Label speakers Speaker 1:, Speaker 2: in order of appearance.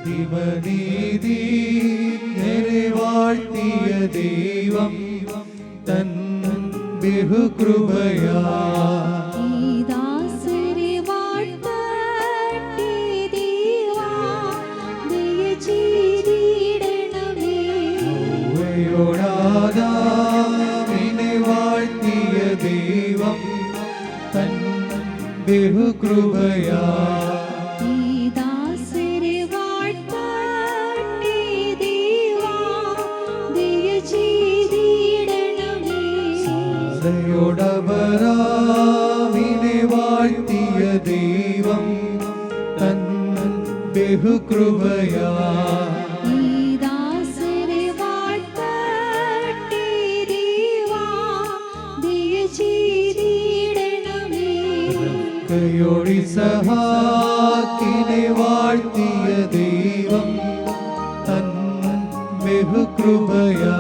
Speaker 1: നീതി വാഴ്ത്തിയ ദൈവം തൻ ബഹുകൃപയാ വാഴ്ത്തിയ ദൈവം തൻ ബഹുകൃപയാ വാഴ്ത്തിയ ദൈവം തൻ ബഹുകൃപയാ ഇസഹാക്കിനെ വാഴ്ത്തിയ ദൈവം തൻ ബഹുകൃപയാ